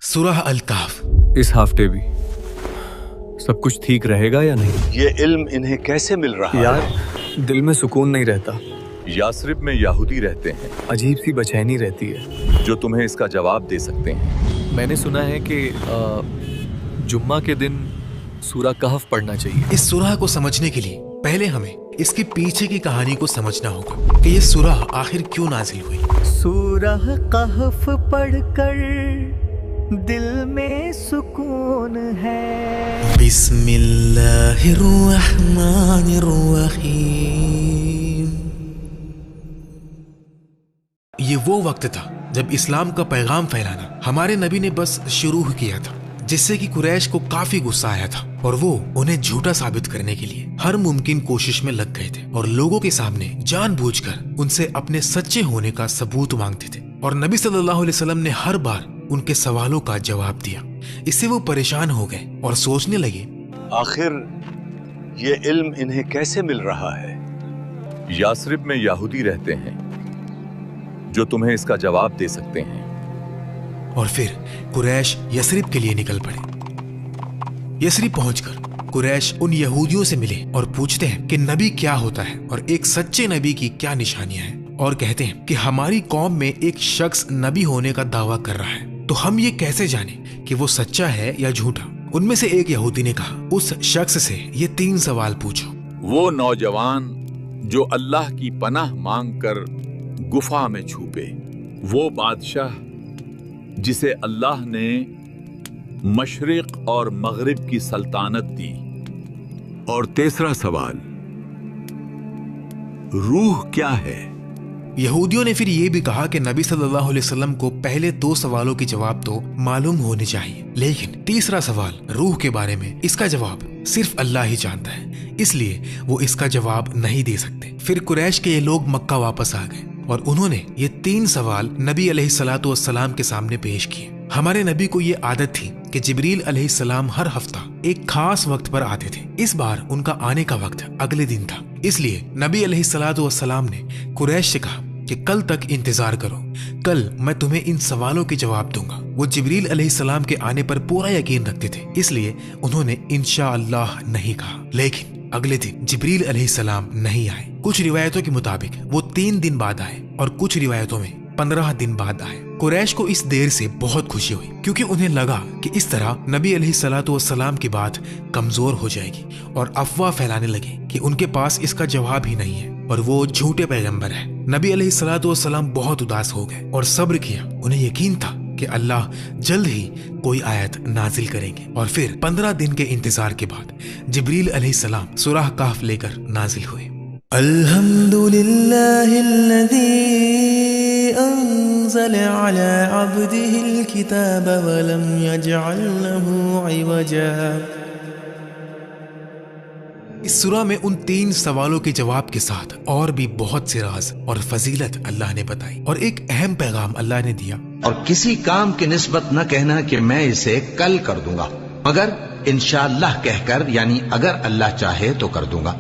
सूरह अल-कहफ। इस हफ्ते भी सब कुछ ठीक रहेगा या नहीं? ये इल्म इन्हें कैसे मिल रहा यार है? दिल में सुकून नहीं रहता। यासरिब में यहूदी रहते हैं, अजीब सी बेचैनी रहती है। जो तुम्हें इसका जवाब दे सकते हैं। मैंने सुना है कि जुम्मा के दिन सूरह कहफ पढ़ना चाहिए। इस सूरह को समझने के लिए पहले हमें इसके पीछे की कहानी को समझना होगा कि ये सूरह आखिर क्यों नाजिल हुई। सूरह कहफ पढ़कर दिल में सुकून है। बिस्मिल्लाहिर्रहमानिर्रहीम। ये वो वक्त था जब इस्लाम का पैगाम फैलाना हमारे नबी ने बस शुरू किया था, जिससे कि कुरैश को काफी गुस्सा आया था और वो उन्हें झूठा साबित करने के लिए हर मुमकिन कोशिश में लग गए थे और लोगों के सामने जानबूझकर उनसे अपने सच्चे होने का सबूत मांगते थे। और नबी सल्लल्लाहु अलैहि वसल्लम ने हर बार उनके सवालों का जवाब दिया। इससे वो परेशान हो गए और सोचने लगे, आखिर ये इल्म इन्हें कैसे मिल रहा है? यासरिब में यहूदी रहते हैं, जो तुम्हें इसका जवाब दे सकते हैं। और फिर कुरैश यसरिब के लिए निकल पड़े। यसरिब पहुंचकर कुरैश उन यहूदियों से मिले और पूछते हैं कि नबी क्या होता है और एक सच्चे नबी की क्या निशानियां हैं, और कहते हैं कि हमारी कौम में एक शख्स नबी होने का दावा कर रहा है, तो हम ये कैसे जाने कि वो सच्चा है या झूठा। उनमें से एक यहूदी ने कहा, उस शख्स से ये 3 सवाल पूछो। वो नौजवान जो अल्लाह की पनाह मांगकर गुफा में छुपे, वो बादशाह जिसे अल्लाह ने मशरिक और मगरिब की सल्तानत दी, और तीसरा सवाल, रूह क्या है? यहूदियों ने फिर ये भी कहा कि नबी सल्लल्लाहु अलैहि वसल्लम को पहले 2 सवालों के जवाब तो मालूम होने चाहिए, लेकिन तीसरा सवाल रूह के बारे में, इसका जवाब सिर्फ अल्लाह ही जानता है, इसलिए वो इसका जवाब नहीं दे सकते। फिर कुरैश के ये लोग मक्का वापस आ गए और उन्होंने ये 3 सवाल नबी अलैहिस्सलातु वस्सलाम के सामने पेश किए। हमारे नबी को ये आदत थी कि जिब्रील अलैहिस्सलाम हर हफ्ता एक खास वक्त पर आते थे। इस बार उनका आने का वक्त अगले दिन था, इसलिए नबी अलैहिस्सलातु वस्सलाम ने कुरैश से कहा कि कल तक इंतजार करो, कल मैं तुम्हें इन सवालों के जवाब दूंगा। वो जिब्रील अलैहिस्सलाम के आने पर पूरा यकीन रखते थे, इसलिए उन्होंने इंशाअल्लाह नहीं कहा। लेकिन अगले दिन जिब्रील अलैहिस्सलाम नहीं आए। कुछ रिवायतों के मुताबिक वो 3 दिन बाद आए और कुछ रिवायतों में 15 दिन बाद आए। कुरैश को इस देर से बहुत खुशी हुई, क्योंकि उन्हें लगा कि इस तरह नबी अलैहिस्सलातु वस्सलाम की बात कमजोर हो जाएगी और अफवाह फैलाने लगे कि उनके पास इसका जवाब ही नहीं है और वो झूठे पैगंबर है। नबी अलैहिस्सलातु वस्सलाम बहुत उदास हो गए और सब्र किया। उन्हें यकीन था कि अल्लाह जल्द ही कोई आयत नाजिल करेंगे। और फिर 15 दिन के इंतजार के बाद जिब्रील अलैहिस्सलाम सूरह कहफ लेकर नाजिल हुए। अल्हम्दुलिल्लाहिल्लज़ी अंज़ल अला अब्दिहिल किताब व लम यजअल लहू इवजा। इस सूरह में उन 3 सवालों के जवाब के साथ और भी बहुत से राज और फजीलत अल्लाह ने बताई और एक अहम पैगाम अल्लाह ने दिया। और किसी काम की निस्बत न कहना कि मैं इसे कल कर दूंगा, मगर इंशाअल्लाह कहकर, यानी अगर अल्लाह चाहे तो कर दूंगा।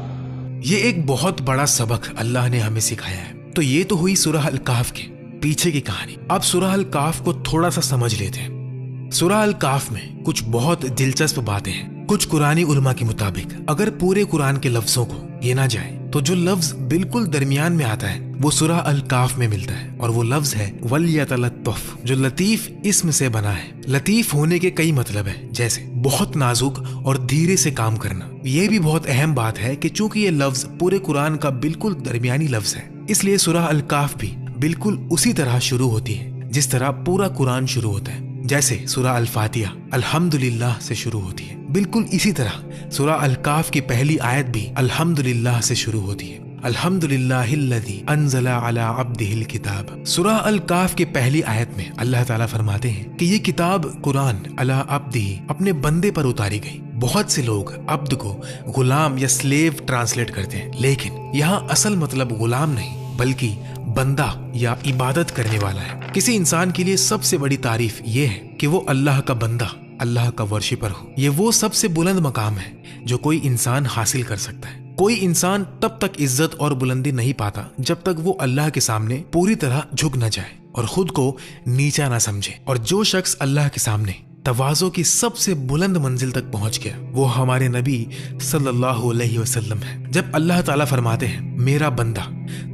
ये एक बहुत बड़ा सबक अल्लाह ने हमें सिखाया है। तो ये तो हुई सूरह अल-कहफ के पीछे की कहानी। अब सूरह अल-कहफ को थोड़ा सा समझ लेते हैं। सूरह अल-कहफ में कुछ बहुत दिलचस्प बातें हैं। कुछ कुरानी उलमा के मुताबिक अगर पूरे कुरान के लफ्जों को गिना जाए तो जो लफ्ज बिल्कुल दरमियान में आता है वो सूरह अल-कहफ में मिलता है, और वो लफ्ज है वलयतलत्तफ, जो लतीफ इस्म से बना है। लतीफ होने के कई मतलब है, जैसे बहुत नाजुक और धीरे से काम करना। ये भी बहुत अहम बात है कि चूंकि ये लफ्ज पूरे कुरान का बिल्कुल दरमियानी लफ्ज है, इसलिए सूरह अल-कहफ भी बिल्कुल उसी तरह शुरू होती है जिस तरह पूरा कुरान शुरू होता है। जैसे सूरह अल-फातिहा अल्हम्दुलिल्लाह से शुरू होती है, बिल्कुल इसी तरह सूरह अल-कहफ की पहली आयत भी अल्हम्दुलिल्लाह से शुरू होती है। अल्हम्दुलिल्लाहिल्लज़ी अंज़ला अला अब्दिहिल किताब। सूरह अल-कहफ की पहली आयत में अल्लाह ताला फरमाते हैं कि ये किताब कुरान अला अब्दिही, अपने बंदे पर उतारी गई। बहुत से लोग अब्द को गुलाम या स्लेव ट्रांसलेट करते हैं, लेकिन यहाँ असल मतलब गुलाम नहीं बल्कि बंदा या इबादत करने वाला है। किसी इंसान के लिए सबसे बड़ी तारीफ ये है कि वो अल्लाह का बंदा, अल्लाह का वर्शिपर हो। ये वो सबसे बुलंद मकाम है जो कोई इंसान हासिल कर सकता है। कोई इंसान तब तक इज्जत और बुलंदी नहीं पाता जब तक वो अल्लाह के सामने पूरी तरह झुक न जाए और खुद को नीचा ना समझे। और जो शख्स अल्लाह के सामने तवाज़ो की सबसे बुलंद मंजिल तक पहुंच गया वो हमारे नबी सल्लल्लाहु अलैहि वसल्लम है। जब अल्लाह ताला फरमाते हैं मेरा बंदा,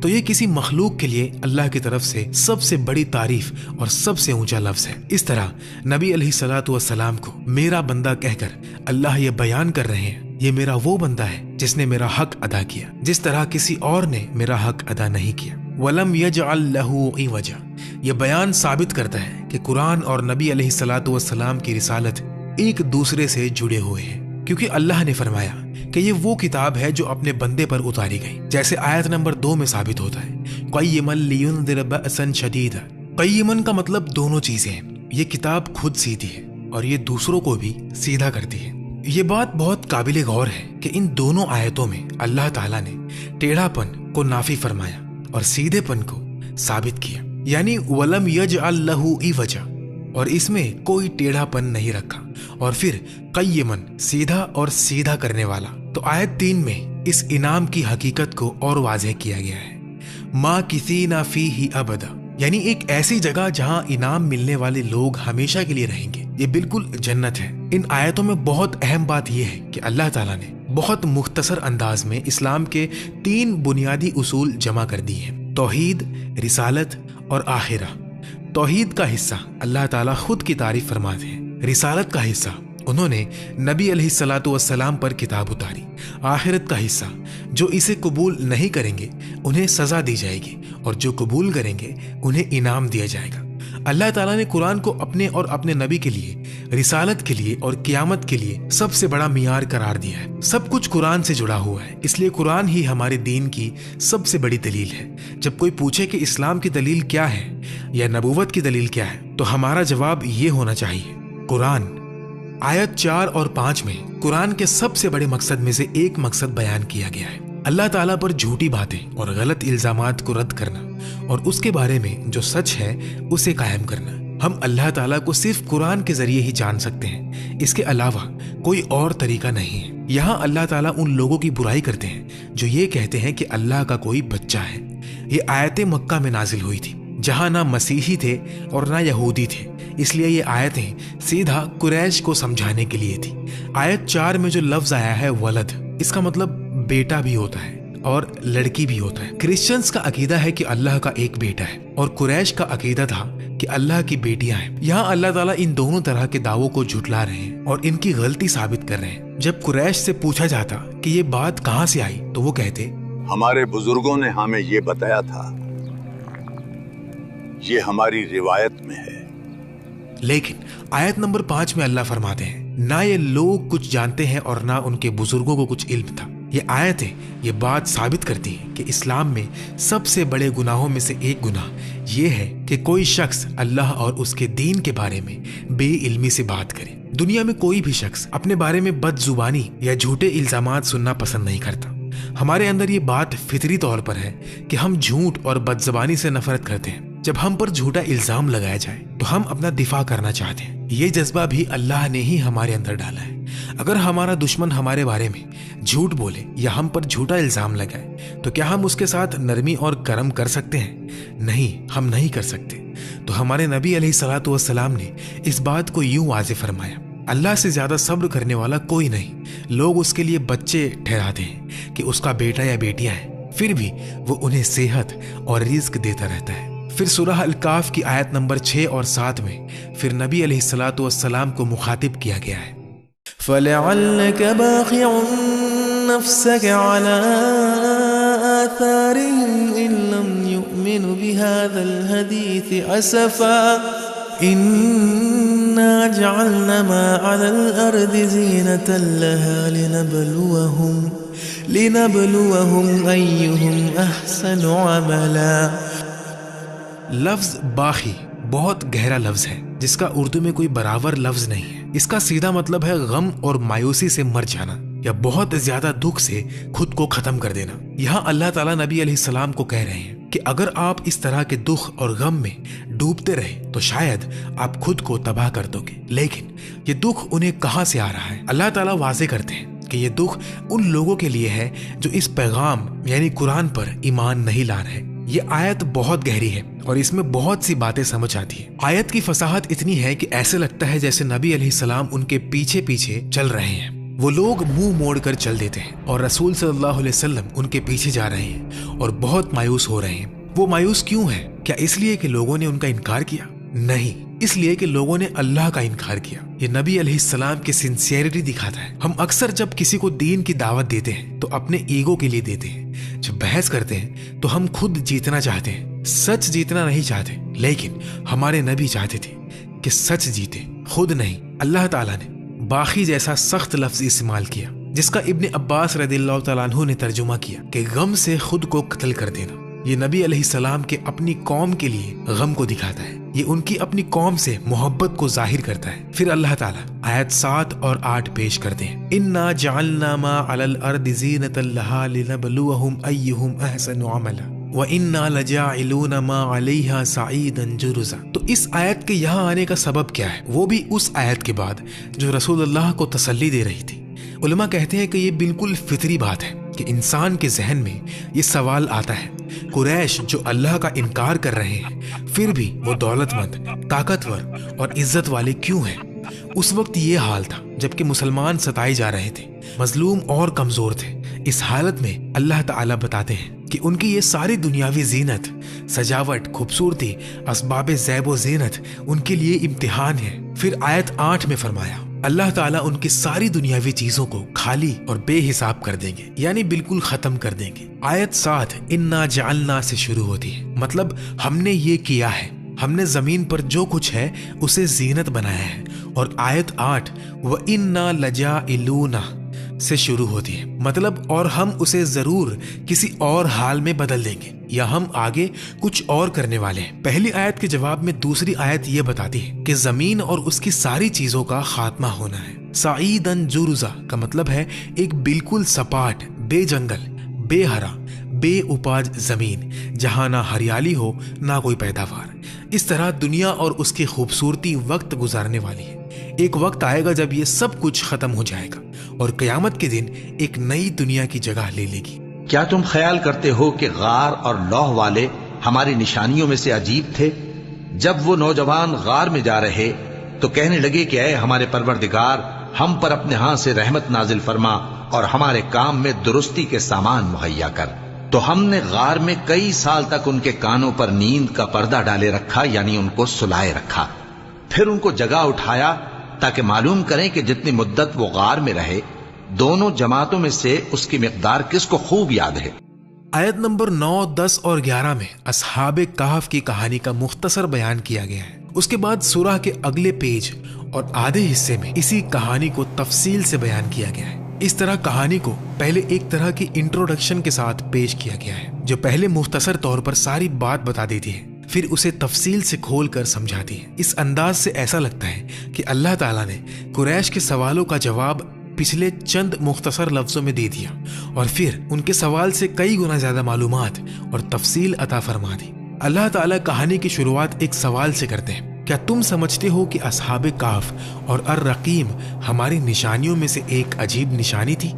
तो ये किसी मखलूक के लिए अल्लाह की तरफ से सबसे बड़ी तारीफ और सबसे ऊंचा लफ्ज है। इस तरह नबी अलैहिस्सलातु वस्सलाम को मेरा बंदा कहकर अल्लाह ये बयान कर रहे हैं, ये मेरा वो बंदा है जिसने मेरा हक अदा किया जिस तरह किसी और ने मेरा हक अदा नहीं किया। वलम यजअल लहू इवजा, ये बयान साबित करता है कि कुरान और नबी अलैहिस्सलातु वस्सलाम की रिसालत एक दूसरे से जुड़े हुए हैं, क्योंकि अल्लाह ने फरमाया कि ये वो किताब है जो अपने बंदे पर उतारी गई, जैसे आयत नंबर 2 में साबित होता है। क़य्यिमन लियुनज़िर बअसन शदीदा, क़य्यिमन का मतलब दोनों चीजें हैं। ये किताब खुद सीधी है और ये दूसरों को भी सीधा करती है। ये बात बहुत काबिले गौर है कि इन दोनों आयतों में अल्लाह ताला ने टेढ़ापन को नाफी फरमाया और सीधेपन को साबित किया, यानी वलम यजअल लहू इवजा, और इसमें कोई टेढ़ापन नहीं रखा। और फिर क़य्यिमन सीधा और सीधा करने वाला। तो आयत 3 में इस इनाम की हकीकत को और वाज़ेह किया गया है। मा किसी ना फी ही अबदा, यानी एक ऐसी जगह जहां इनाम मिलने वाले लोग हमेशा के लिए रहेंगे। ये बिल्कुल जन्नत है। इन आयतों में बहुत अहम बात यह है कि अल्लाह ताला ने बहुत मुख्तसर अंदाज में इस्लाम के 3 बुनियादी उसूल जमा कर दिए हैं, तौहीद, रिसालत और आखिरा। तौहीद का हिस्सा अल्लाह ताला खुद की तारीफ फरमाते हैं। रिसालत का हिस्सा उन्होंने नबी अलैहिस्सलातु वस्सलाम पर किताब उतारी। आखिरत का हिस्सा जो इसे कबूल नहीं करेंगे उन्हें सजा दी जाएगी और जो कबूल करेंगे उन्हें इनाम दिया जाएगा। अल्लाह ताला ने कुरान को अपने और अपने नबी के लिए, रिसालत के लिए और क़यामत के लिए सबसे बड़ा मियार करार दिया है। सब कुछ कुरान से जुड़ा हुआ है, इसलिए कुरान ही हमारे दीन की सबसे बड़ी दलील है। जब कोई पूछे कि इस्लाम की दलील क्या है या नबूवत की दलील क्या है, तो हमारा जवाब ये होना चाहिए कुरान। आयत 4 और 5 में कुरान के सबसे बड़े मकसद में से एक मकसद बयान किया गया है, अल्लाह ताला पर झूठी बातें और गलत इल्जामात को रद्द करना और उसके बारे में जो सच है उसे कायम करना। हम अल्लाह ताला को सिर्फ कुरान के जरिए ही जान सकते हैं, इसके अलावा कोई और तरीका नहीं है। यहाँ अल्लाह ताला उन लोगों की बुराई करते हैं जो ये कहते हैं कि अल्लाह का कोई बच्चा है। ये आयतें मक्का में नाजिल हुई थी, जहाँ ना मसीही थे और ना यहूदी थे, इसलिए ये आयतें सीधा कुरैश को समझाने के लिए थी। आयत 4 में जो लफ्ज आया है वलद, इसका मतलब बेटा भी होता है और लड़की भी होता है। क्रिश्चियंस का अकीदा है कि अल्लाह का एक बेटा है और कुरैश का अकीदा था कि अल्लाह की बेटियां हैं। यहाँ अल्लाह ताला इन दोनों तरह के दावों को झुठला रहे हैं और इनकी गलती साबित कर रहे हैं। जब कुरैश से पूछा जाता कि ये बात कहाँ से आई, तो वो कहते हमारे बुजुर्गों ने हमें ये बताया था, ये हमारी रिवायत में है। लेकिन आयत नंबर 5 में अल्लाह फरमाते हैं ना ये लोग कुछ जानते हैं और ना उनके बुजुर्गों को कुछ इल्म था। ये आयतें ये बात साबित करती हैं कि इस्लाम में सबसे बड़े गुनाहों में से एक गुनाह ये है कि कोई शख्स अल्लाह और उसके दीन के बारे में बेइल्मी से बात करे। दुनिया में कोई भी शख्स अपने बारे में बदजुबानी या झूठे इल्जामात सुनना पसंद नहीं करता। हमारे अंदर ये बात फितरी तौर पर है कि हम झूठ और बदजुबानी से नफरत करते हैं। जब हम पर झूठा इल्जाम लगाया जाए तो हम अपना दिफा करना चाहते हैं। ये जज्बा भी अल्लाह ने ही हमारे अंदर डाला है। अगर हमारा दुश्मन हमारे बारे में झूठ बोले या हम पर झूठा इल्जाम लगाए तो क्या हम उसके साथ नरमी और करम कर सकते हैं? नहीं, हम नहीं कर सकते। तो हमारे नबी अलैहिस्सलातु वस्सलाम ने इस बात को यूं वाज़ेह फरमाया, अल्लाह से ज्यादा सब्र करने वाला कोई नहीं। लोग उसके लिए बच्चे ठहराते हैं कि उसका बेटा या बेटियां हैं, फिर भी वो उन्हें सेहत और रिज्क देता रहता है। फिर सूरह अल-काफ की आयत नंबर 6 और 7 में फिर नबी अलैहिस्सलातु वस्सलाम को मुखातिब किया गया है। فَلَعَلَّكَ بَاخِعٌ نَفْسَكَ عَلَى آثَارِهِمْ إِن لَّمْ يُؤْمِنُوا بِهَذَا الْحَدِيثِ أَسَفًا إِنَّا جَعَلْنَا مَا عَلَى الْأَرْضِ زِينَةً لَّهَا لِنَبْلُوَهُمْ أَيُّهُمْ أَحْسَنُ عَمَلًا۔ लफ्ज बाखी बहुत गहरा लफ्ज है जिसका उर्दू में कोई बराबर लफ्ज नहीं है। इसका सीधा मतलब है गम और मायूसी से मर जाना या बहुत ज्यादा दुख से खुद को खत्म कर देना। यहाँ अल्लाह ताला नबी अलैहिस्सलाम को कह रहे हैं कि अगर आप इस तरह के दुख और गम में डूबते रहे तो शायद आप खुद को तबाह कर दोगे। लेकिन ये दुख उन्हें कहाँ से आ रहा है? अल्लाह ताला वाज़ेह करते हैं کہ یہ دکھ ان لوگوں کے لیے ہے جو اس پیغام یعنی قرآن پر ایمان نہیں لا رہے۔ یہ آیت بہت گہری ہے اور اس میں بہت سی باتیں سمجھ آتی ہیں۔ آیت کی فصاحت اتنی ہے کہ ایسے لگتا ہے جیسے نبی علیہ السلام ان کے پیچھے پیچھے چل رہے ہیں۔ وہ لوگ منہ موڑ کر چل دیتے ہیں اور رسول صلی اللہ علیہ وسلم ان کے پیچھے جا رہے ہیں اور بہت مایوس ہو رہے ہیں۔ وہ مایوس کیوں ہیں؟ کیا اس لیے کہ لوگوں نے ان کا انکار کیا؟ نہیں، اس لیے کہ لوگوں نے اللہ کا انکار کیا۔ یہ نبی علیہ السلام کی سنسیئرٹی دکھاتا ہے۔ ہم اکثر جب کسی کو دین کی دعوت دیتے ہیں تو اپنے ایگو کے لیے دیتے ہیں۔ جب بحث کرتے ہیں تو ہم خود جیتنا چاہتے ہیں، سچ جیتنا نہیں چاہتے۔ لیکن ہمارے نبی چاہتے تھے کہ سچ جیتے، خود نہیں۔ اللہ تعالیٰ نے باقی جیسا سخت لفظ استعمال کیا جس کا ابن عباس رضی اللہ تعالیٰ عنہ نے ترجمہ کیا کہ غم سے خود کو قتل کر دینا۔ یہ نبی علیہ السلام کے اپنی قوم کے لیے غم کو دکھاتا ہے، یہ ان کی اپنی قوم سے محبت کو ظاہر کرتا ہے۔ پھر اللہ تعالیٰ آیت 7 اور 8 پیش کرتے ہیں، اِنَّا جَعَلْنَا مَا عَلَى الْأَرْضِ زِينَةً لَهَا لِنَبْلُوَهُمْ أَيُّهُمْ أَحْسَنُ عَمَلًا وَإِنَّا لَجَاعِلُونَ مَا عَلَيْهَا صَعِيدًا جُرُزًا۔ تو اس آیت کے یہاں آنے کا سبب کیا ہے؟ وہ بھی اس آیت کے بعد جو رسول اللہ کو تسلی دے رہی تھی۔ علماء کہتے ہیں کہ یہ بالکل فطری بات ہے کہ انسان کے ذہن میں یہ سوال آتا ہے۔ قریش جو اللہ کا انکار کر رہے ہیں پھر بھی وہ دولت مند، طاقتور اور عزت والے کیوں ہیں؟ اس وقت یہ حال تھا جبکہ مسلمان ستائے جا رہے تھے، مظلوم اور کمزور تھے۔ اس حالت میں اللہ تعالیٰ بتاتے ہیں کہ ان کی یہ ساری دنیاوی زینت، سجاوٹ، خوبصورتی، اسباب زیب و زینت ان کے لیے امتحان ہے۔ پھر آیت 8 میں فرمایا اللہ تعالیٰ ان کی ساری دنیاوی چیزوں کو خالی اور بے حساب کر دیں گے، یعنی بالکل ختم کر دیں گے۔ آیت 7 اِنَّا جَعَلْنَا سے شروع ہوتی ہے، مطلب ہم نے یہ کیا ہے، ہم نے زمین پر جو کچھ ہے اسے زینت بنایا ہے۔ اور آیت 8 وَإِنَّا لَجَاعِلُونَ سے شروع ہوتی ہے، مطلب اور ہم اسے ضرور کسی اور حال میں بدل دیں گے یا ہم آگے کچھ اور کرنے والے ہیں۔ پہلی آیت کے جواب میں دوسری آیت یہ بتاتی ہے کہ زمین اور اس کی ساری چیزوں کا خاتمہ ہونا ہے۔ سعیدن جرزا کا مطلب ہے ایک بالکل سپاٹ، بے جنگل، بے ہرا، بے اپاج زمین جہاں نہ ہریالی ہو نہ کوئی پیداوار۔ اس طرح دنیا اور اس کی خوبصورتی وقت گزارنے والی ہے۔ ایک وقت آئے گا جب یہ سب کچھ ختم ہو جائے گا اور قیامت کے دن ایک نئی دنیا کی جگہ لے لے گی۔ کیا تم خیال کرتے ہو کہ غار اور لوح والے ہماری نشانیوں میں سے عجیب تھے؟ جب وہ نوجوان غار میں جا رہے تو کہنے لگے کہ اے ہمارے پروردگار، ہم پر اپنے ہاں سے رحمت نازل فرما اور ہمارے کام میں درستی کے سامان مہیا کر۔ تو ہم نے غار میں کئی سال تک ان کے کانوں پر نیند کا پردہ ڈالے رکھا، یعنی ان کو سلائے رکھا۔ پھر ان کو جگہ اٹھایا تاکہ معلوم کریں کہ جتنی مدت وہ غار میں رہے دونوں جماعتوں میں سے اس کی مقدار کس کو خوب یاد ہے۔ آیت نمبر 9، 10 اور 11 میں اصحاب کہف کی کہانی کا مختصر بیان کیا گیا ہے۔ اس کے بعد سورہ کے اگلے پیج اور آدھے حصے میں اسی کہانی کو تفصیل سے بیان کیا گیا ہے۔ اس طرح کہانی کو پہلے ایک طرح کی انٹروڈکشن کے ساتھ پیش کیا گیا ہے جو پہلے مختصر طور پر ساری بات بتا دیتی ہے، پھر اسے تفصیل سے کھول کر سمجھاتی ہے۔ اس انداز سے ایسا لگتا ہے کہ اللہ تعالیٰ نے قریش کے سوالوں کا جواب پچھلے چند مختصر لفظوں میں دے دیا اور پھر ان کے سوال سے کئی گنا زیادہ معلومات اور تفصیل عطا فرما دی۔ اللہ تعالیٰ کہانی کی شروعات ایک سوال سے کرتے ہیں، کیا تم سمجھتے ہو کہ اصحاب کہف اور الرقیم ہماری نشانیوں میں سے ایک عجیب نشانی تھی؟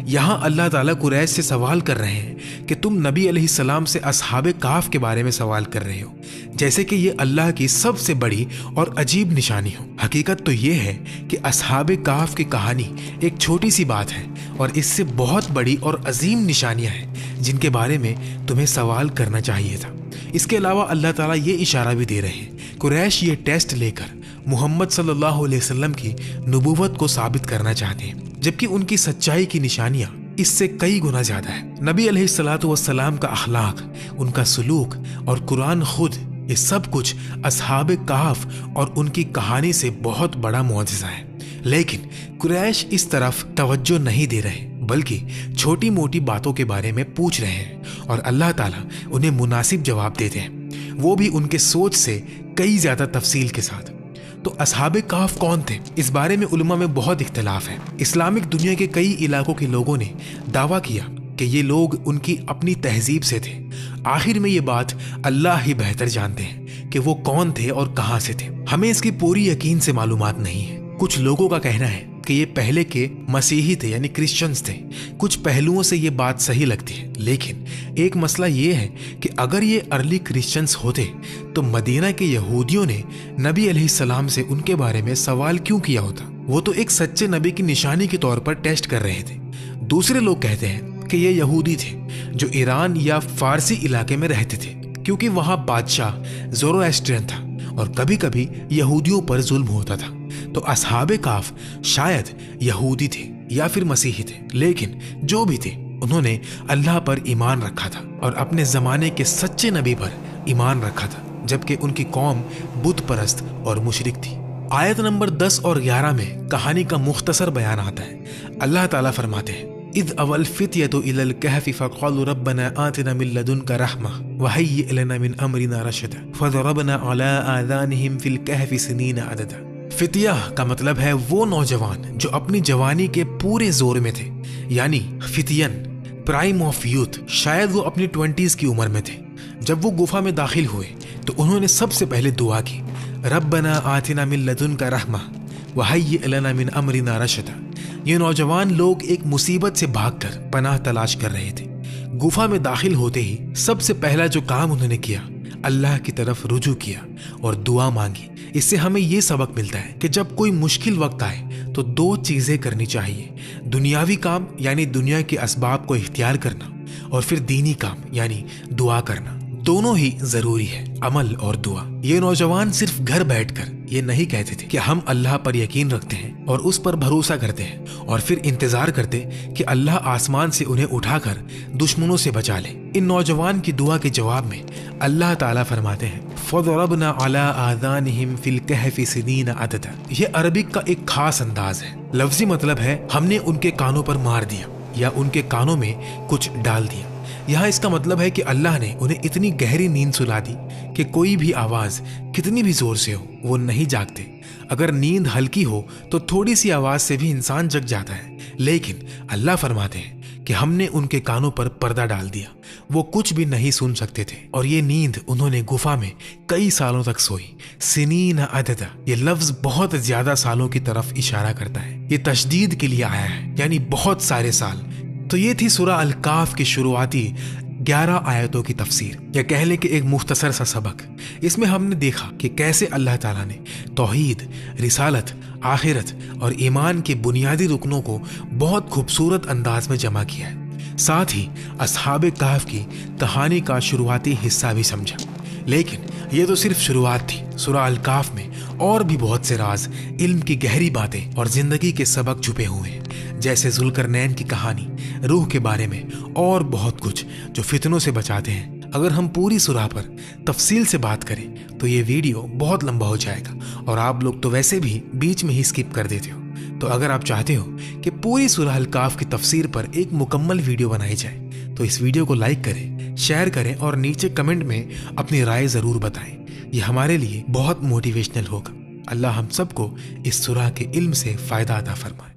یہاں اللہ تعالیٰ قریش سے سوال کر رہے ہیں کہ تم نبی علیہ السلام سے اصحاب کہف کے بارے میں سوال کر رہے ہو جیسے کہ یہ اللہ کی سب سے بڑی اور عجیب نشانی ہو۔ حقیقت تو یہ ہے کہ اصحاب کہف کی کہانی ایک چھوٹی سی بات ہے اور اس سے بہت بڑی اور عظیم نشانیاں ہیں جن کے بارے میں تمہیں سوال کرنا چاہیے تھا۔ اس کے علاوہ اللہ تعالیٰ یہ اشارہ بھی دے رہے ہیں قریش یہ ٹیسٹ لے کر محمد صلی اللہ علیہ وسلم کی نبوت کو ثابت کرنا چاہتے ہیں، جبکہ ان کی سچائی کی نشانیاں اس سے کئی گنا زیادہ ہے۔ نبی علیہ الصلوۃ والسلام کا اخلاق، ان کا سلوک اور قرآن خود، یہ سب کچھ اصحاب کہف اور ان کی کہانی سے بہت بڑا معجزہ ہے۔ لیکن قریش اس طرف توجہ نہیں دے رہے بلکہ چھوٹی موٹی باتوں کے بارے میں پوچھ رہے ہیں اور اللہ تعالیٰ انہیں مناسب جواب دیتے ہیں، وہ بھی ان کے سوچ سے کئی زیادہ تفصیل کے ساتھ۔ تو اصحاب کہف کون تھے؟ اس بارے میں علماء میں بہت اختلاف ہے۔ اسلامک دنیا کے کئی علاقوں کے لوگوں نے دعویٰ کیا کہ یہ لوگ ان کی اپنی تہذیب سے تھے۔ آخر میں یہ بات اللہ ہی بہتر جانتے ہیں کہ وہ کون تھے اور کہاں سے تھے، ہمیں اس کی پوری یقین سے معلومات نہیں ہے۔ कुछ लोगों का कहना है कि ये पहले के मसीही थे यानी क्रिश्चियंस थे। कुछ पहलुओं से ये बात सही लगती है, लेकिन एक मसला ये है कि अगर ये अर्ली क्रिश्चियंस होते तो मदीना के यहूदियों ने नबी अलैहिस्सलाम से उनके बारे में सवाल क्यों किया होता? वो तो एक सच्चे नबी की निशानी के तौर पर टेस्ट कर रहे थे। दूसरे लोग कहते हैं कि ये यहूदी थे जो ईरान या फारसी इलाके में रहते थे, क्योंकि वहाँ बादशाह ज़ोरोएस्ट्रियन था और कभी कभी यहूदियों पर जुल्म होता था। तो असहाबे काफ शायद यहूदी थे या फिर मसीही थे, लेकिन जो भी थे उन्होंने अल्लाह पर ईमान रखा था और अपने जमाने के सच्चे नबी पर ईमान रखा था, जबकि उनकी कौम बुत परस्त और मुशरिक थी। आयत नंबर 10 और 11 में कहानी का मुख्तसर बयान आता है। अल्लाह ताला फरमाते हैं, इद अवल फित्यतु इलल कहफि फक़ालू रब्बना आतिना मिन लदुनका रहमा व हय्यि लना मिन अमरिना रशदा फदरबना अला आज़ानिहिम फिल कहफि सिनीना अददा। फितिया का मतलब है वो नौजवान जो अपनी जवानी के पूरे जोर में थे, यानी फितियन, प्राइम ऑफ यूथ। शायद वो अपनी 20s की उम्र में थे। जब वो गुफा में दाखिल हुए तो उन्होंने सबसे पहले दुआ की, रब्बना आतिना मिन लदुनका रहमा व हय्यि लना मिन अमरिना रशदा। ये नौजवान लोग एक मुसीबत से भागकर पनाह तलाश कर रहे थे। गुफा में दाखिल होते ही सबसे पहला जो काम उन्होंने किया, अल्लाह की तरफ रुजू किया और दुआ मांगी। इससे हमें ये सबक मिलता है कि जब कोई मुश्किल वक्त आए तो 2 चीजें करनी चाहिए, दुनियावी काम यानी दुनिया के असबाब को इख्तियार करना, और फिर दीनी काम यानी दुआ करना। दोनों ही जरूरी है, अमल और दुआ। ये नौजवान सिर्फ घर बैठकर ये नहीं कहते थे कि हम अल्लाह पर यकीन रखते हैं और उस पर भरोसा करते हैं और फिर इंतजार करते कि अल्लाह आसमान से उन्हें उठाकर दुश्मनों से बचा ले। इन नौजवान की दुआ के जवाब में अल्लाह ताला फरमाते हैं, फदरबना अला आज़ानिहिम फिल कहफि सिनीना अददा। ये अरबिक का एक खास अंदाज है। लफ्जी मतलब है हमने उनके कानों पर मार दिया या उनके कानों में कुछ डाल दिया। यहाँ इसका मतलब है कि अल्लाह ने उन्हें इतनी गहरी नींद सुला दी कि कोई भी आवाज कितनी भी जोर से हो वो नहीं जागते। अगर नींद हल्की हो तो थोड़ी सी आवाज से भी इंसान जग जाता है, लेकिन अल्लाह फरमाते हैं कि हमने उनके कानों पर पर्दा डाल दिया, वो कुछ भी नहीं सुन सकते थे। और ये नींद उन्होंने गुफा में कई सालों तक सोई। सिनीन अददा, ये लफ्ज बहुत ज्यादा सालों की तरफ इशारा करता है। ये तशदीद के लिए आया है, यानी बहुत सारे साल। तो ये थी सूरह अल काफ की शुरुआती 11 आयतों की तफसीर, या कह लें कि एक मुख्तसर सा सबक। इसमें हमने देखा कि कैसे अल्लाह ताला ने तौहीद, रिसालत, आखिरत और ईमान के बुनियादी रुकनों को बहुत खूबसूरत अंदाज में जमा किया है। साथ ही असहाबे काफ की कहानी का शुरुआती हिस्सा भी समझा। लेकिन ये तो सिर्फ शुरुआत थी। सूरह अल काफ में और भी बहुत से राज, इल्म की गहरी बातें और जिंदगी के सबक छुपे हुए हैं, जैसे जुल्करनैन की कहानी, रूह के बारे में और बहुत कुछ जो फितनों से बचाते हैं। अगर हम पूरी सूरह पर तफसील से बात करें तो ये वीडियो बहुत लंबा हो जाएगा और आप लोग तो वैसे भी बीच में ही स्किप कर देते हो। तो अगर आप चाहते हो कि पूरी सूरह अल काफ की तफसीर पर एक मुकम्मल वीडियो बनाई जाए तो इस वीडियो को लाइक करें, शेयर करें और नीचे कमेंट में अपनी राय जरूर बताएं। ये हमारे लिए बहुत मोटिवेशनल होगा। अल्लाह हम सबको इस सूरह के इल्म से फायदा अता फरमाए।